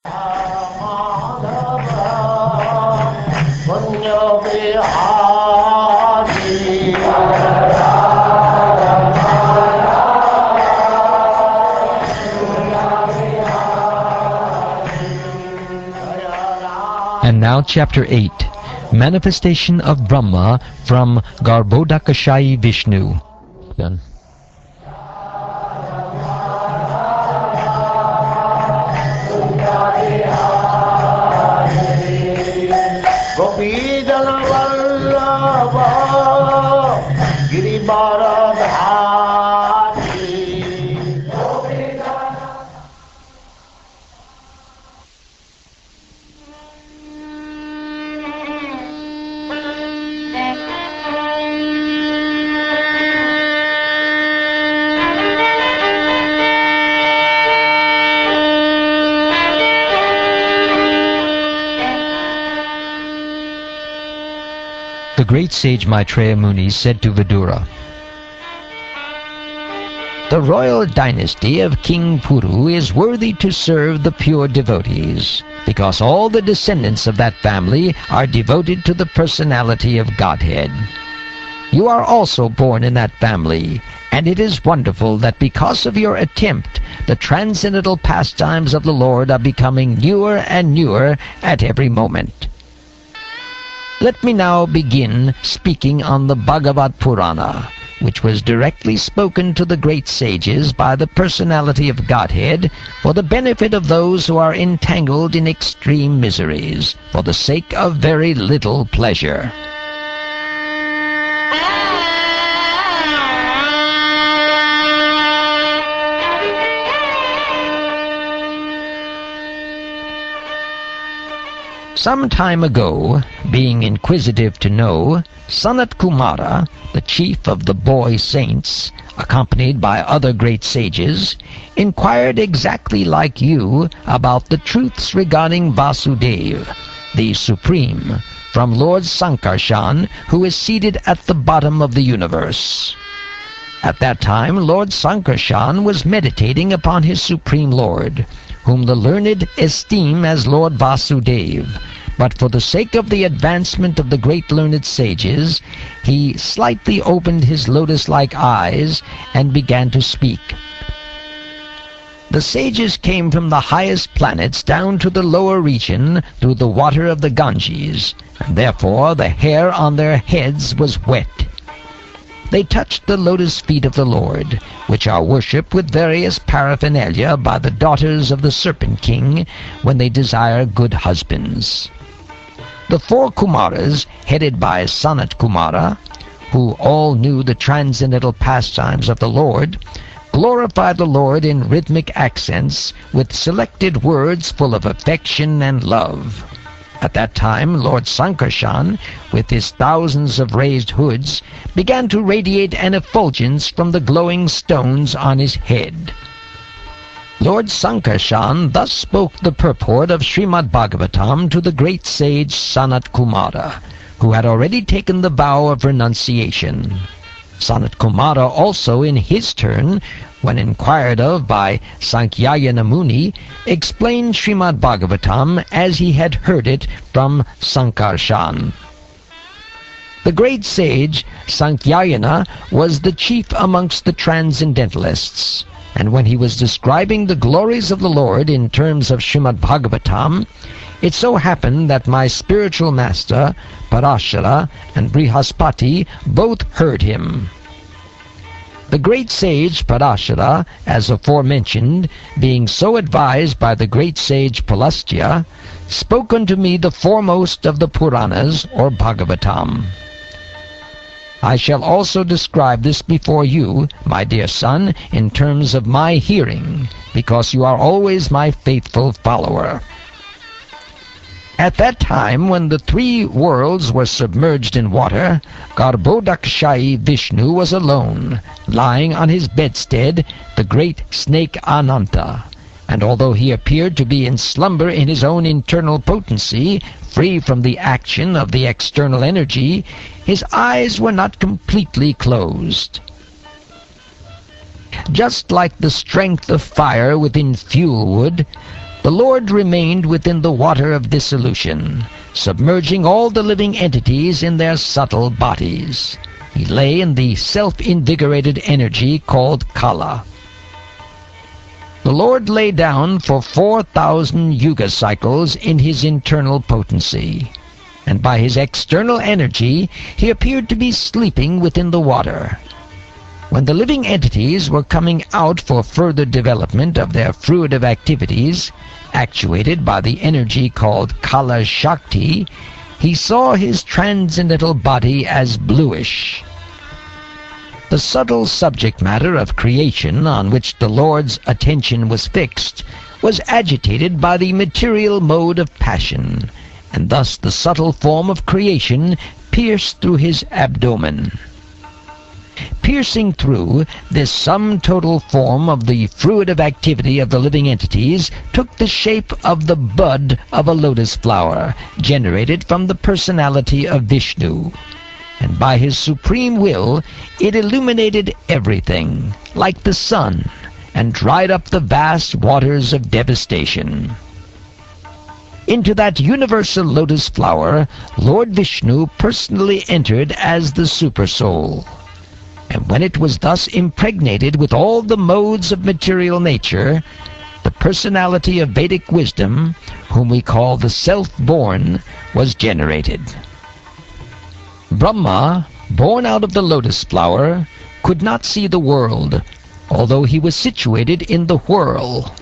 And now Chapter 8, Manifestation of Brahma from Garbhodakasayi Visnu. Done. The great sage Maitreya Muni said to Vidura, "The royal dynasty of King Puru is worthy to serve the pure devotees, because all the descendants of that family are devoted to the personality of Godhead. You are also born in that family, and it is wonderful that because of your attempt, the transcendental pastimes of the Lord are becoming newer and newer at every moment." Let me now begin speaking on the Bhagavad Purana, which was directly spoken to the great sages by the personality of Godhead for the benefit of those who are entangled in extreme miseries, for the sake of very little pleasure. Some time ago, being inquisitive to know, Sanat Kumara, the chief of the boy saints, accompanied by other great sages, inquired exactly like you about the truths regarding Vasudeva, the Supreme, from Lord Sankarshan, who is seated at the bottom of the universe. At that time, Lord Sankarshan was meditating upon his Supreme Lord, whom the learned esteem as Lord Vasudeva, but for the sake of the advancement of the great learned sages, he slightly opened his lotus-like eyes and began to speak. The sages came from the highest planets down to the lower region through the water of the Ganges, and therefore the hair on their heads was wet. They touched the lotus feet of the Lord, which are worshipped with various paraphernalia by the daughters of the Serpent King when they desire good husbands. The four Kumaras, headed by Sanat Kumara, who all knew the transcendental pastimes of the Lord, glorified the Lord in rhythmic accents with selected words full of affection and love. At that time, Lord Sankarshan, with his thousands of raised hoods, began to radiate an effulgence from the glowing stones on his head. Lord Sankarshan thus spoke the purport of Srimad Bhagavatam to the great sage Sanat Kumara, who had already taken the vow of renunciation. Sanat Kumara also, in his turn, when inquired of by Sankyayana Muni, explained Srimad Bhagavatam as he had heard it from Sankarshan. The great sage Sankyayana was the chief amongst the transcendentalists, and when he was describing the glories of the Lord in terms of Srimad Bhagavatam, it so happened that my spiritual master, Parashara and Brihaspati, both heard him. The great sage Parashara, as aforementioned, being so advised by the great sage Pulastya, spoke unto me the foremost of the Puranas, or Bhagavatam. I shall also describe this before you, my dear son, in terms of my hearing, because you are always my faithful follower. At that time, when the three worlds were submerged in water, Garbhodakasayi Vishnu was alone, lying on his bedstead, the great snake Ananta. And although he appeared to be in slumber in his own internal potency, free from the action of the external energy, his eyes were not completely closed. Just like the strength of fire within fuel wood, the Lord remained within the water of dissolution, submerging all the living entities in their subtle bodies. He lay in the self-invigorated energy called Kala. The Lord lay down for 4,000 yuga cycles in his internal potency, and by his external energy he appeared to be sleeping within the water. When the living entities were coming out for further development of their fruitive activities, actuated by the energy called Kala Shakti, he saw his transcendental body as bluish. The subtle subject matter of creation on which the Lord's attention was fixed was agitated by the material mode of passion, and thus the subtle form of creation pierced through his abdomen. Piercing through, this sum-total form of the fruitive activity of the living entities took the shape of the bud of a lotus flower, generated from the personality of Vishnu. And by his supreme will, it illuminated everything, like the sun, and dried up the vast waters of devastation. Into that universal lotus flower, Lord Vishnu personally entered as the Supersoul. And when it was thus impregnated with all the modes of material nature, the personality of Vedic wisdom, whom we call the Self-Born, was generated. Brahma, born out of the lotus flower, could not see the world, although he was situated in the whirl.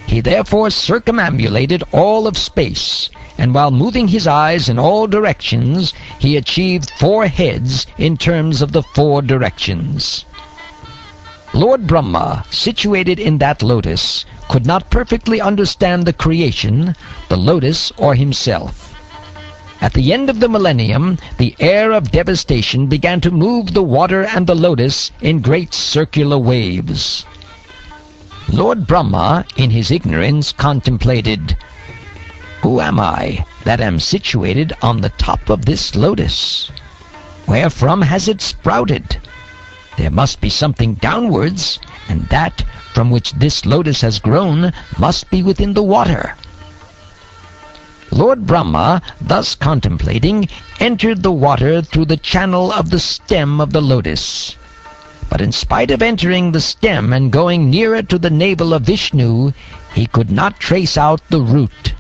He therefore circumambulated all of space, and while moving his eyes in all directions, he achieved 4 heads in terms of the 4 directions. Lord Brahma, situated in that lotus, could not perfectly understand the creation, the lotus, or himself. At the end of the millennium, the air of devastation began to move the water and the lotus in great circular waves. Lord Brahma, in his ignorance, contemplated, "Who am I that am situated on the top of this lotus? Wherefrom has it sprouted? There must be something downwards, and that from which this lotus has grown must be within the water." Lord Brahma, thus contemplating, entered the water through the channel of the stem of the lotus. But in spite of entering the stem and going nearer to the navel of Vishnu, he could not trace out the root.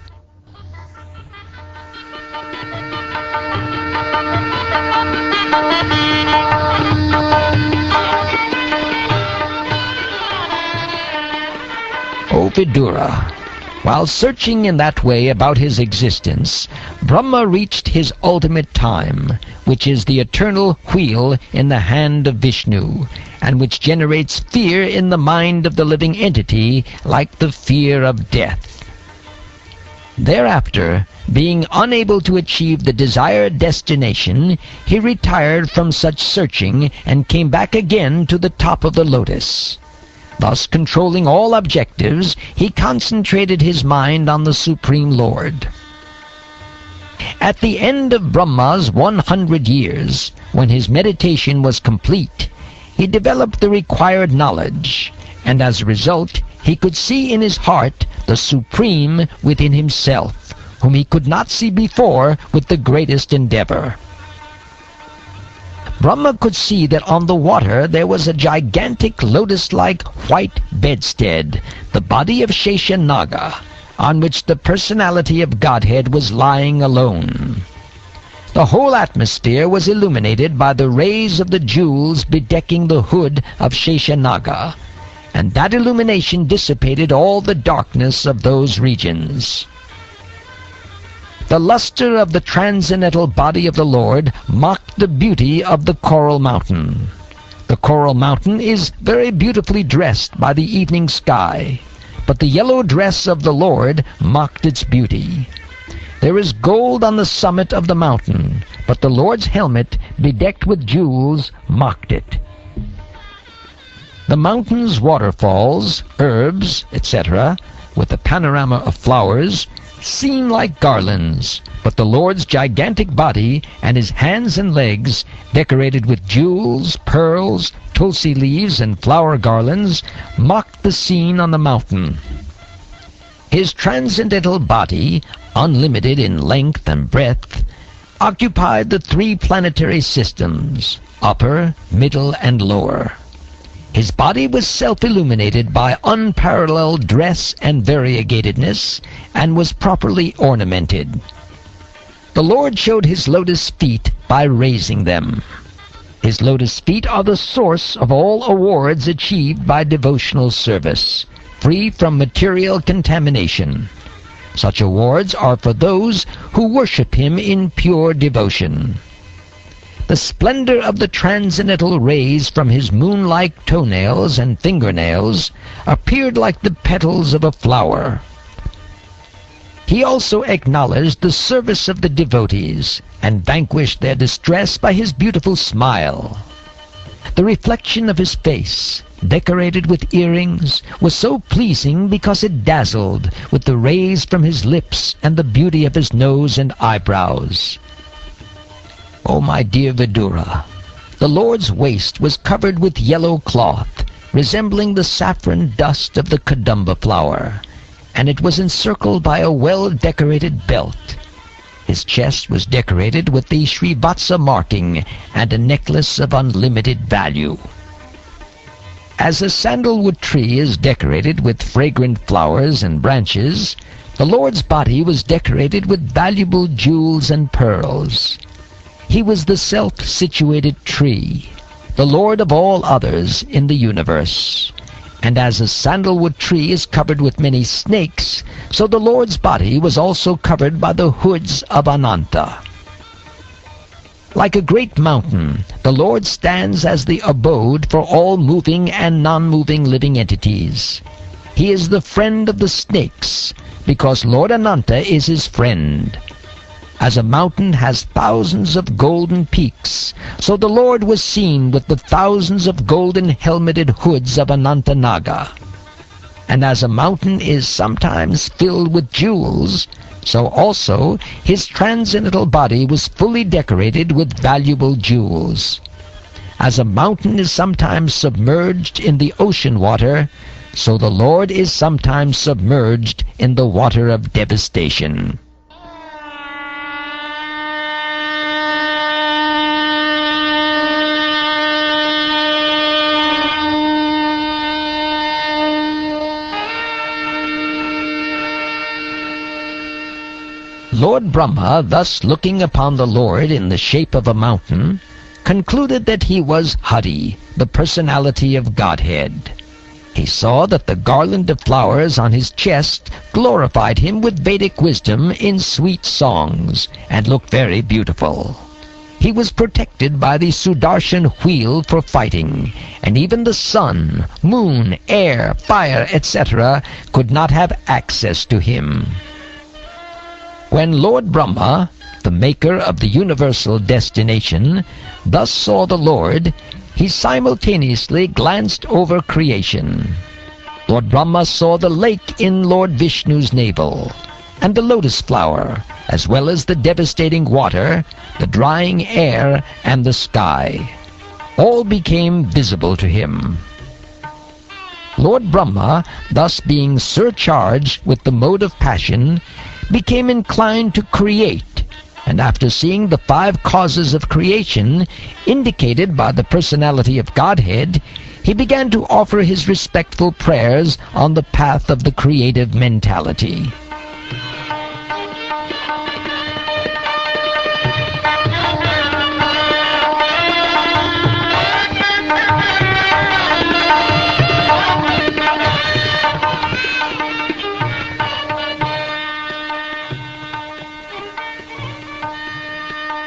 O Vidura, while searching in that way about his existence, Brahma reached his ultimate time, which is the eternal wheel in the hand of Vishnu, and which generates fear in the mind of the living entity like the fear of death. Thereafter, being unable to achieve the desired destination, he retired from such searching and came back again to the top of the lotus. Thus controlling all objectives, he concentrated his mind on the Supreme Lord. At the end of Brahma's 100 years, when his meditation was complete, he developed the required knowledge, and as a result, he could see in his heart the Supreme within himself, whom he could not see before with the greatest endeavor. Brahma could see that on the water there was a gigantic lotus-like white bedstead, the body of Sheshanaga, on which the personality of Godhead was lying alone. The whole atmosphere was illuminated by the rays of the jewels bedecking the hood of Sheshanaga, and that illumination dissipated all the darkness of those regions. The luster of the transcendental body of the Lord mocked the beauty of the coral mountain. The coral mountain is very beautifully dressed by the evening sky, but the yellow dress of the Lord mocked its beauty. There is gold on the summit of the mountain, but the Lord's helmet, bedecked with jewels, mocked it. The mountain's waterfalls, herbs, etc., with the panorama of flowers, seem like garlands, but the Lord's gigantic body and his hands and legs, decorated with jewels, pearls, tulsi leaves, and flower garlands, mocked the scene on the mountain. His transcendental body, unlimited in length and breadth, occupied the three planetary systems, upper, middle, and lower. His body was self-illuminated by unparalleled dress and variegatedness, and was properly ornamented. The Lord showed his lotus feet by raising them. His lotus feet are the source of all awards achieved by devotional service, free from material contamination. Such awards are for those who worship him in pure devotion. The splendor of the transcendental rays from his moon-like toenails and fingernails appeared like the petals of a flower. He also acknowledged the service of the devotees, and vanquished their distress by his beautiful smile. The reflection of his face, decorated with earrings, was so pleasing because it dazzled with the rays from his lips and the beauty of his nose and eyebrows. O my dear Vidura, the Lord's waist was covered with yellow cloth, resembling the saffron dust of the kadamba flower, and it was encircled by a well-decorated belt. His chest was decorated with the Srivatsa marking and a necklace of unlimited value. As a sandalwood tree is decorated with fragrant flowers and branches, the Lord's body was decorated with valuable jewels and pearls. He was the self-situated tree, the Lord of all others in the universe. And as a sandalwood tree is covered with many snakes, so the Lord's body was also covered by the hoods of Ananta. Like a great mountain, the Lord stands as the abode for all moving and non-moving living entities. He is the friend of the snakes, because Lord Ananta is his friend. As a mountain has thousands of golden peaks, so the Lord was seen with the thousands of golden helmeted hoods of Anantanaga. And as a mountain is sometimes filled with jewels, so also his transcendental body was fully decorated with valuable jewels. As a mountain is sometimes submerged in the ocean water, so the Lord is sometimes submerged in the water of devastation. Lord Brahma, thus looking upon the Lord in the shape of a mountain, concluded that he was Hari, the personality of Godhead. He saw that the garland of flowers on his chest glorified him with Vedic wisdom in sweet songs, and looked very beautiful. He was protected by the Sudarshan wheel for fighting, and even the sun, moon, air, fire, etc. could not have access to him. When Lord Brahma, the maker of the universal destination, thus saw the Lord, he simultaneously glanced over creation. Lord Brahma saw the lake in Lord Vishnu's navel, and the lotus flower, as well as the devastating water, the drying air, and the sky. All became visible to him. Lord Brahma, thus being surcharged with the mode of passion, became inclined to create, and after seeing the 5 causes of creation indicated by the personality of Godhead, he began to offer his respectful prayers on the path of the creative mentality.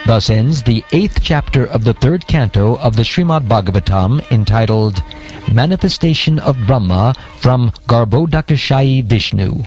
Thus ends the 8th chapter of the 3rd canto of the Srimad Bhagavatam, entitled Manifestation of Brahma from Garbhodakasayi Vishnu.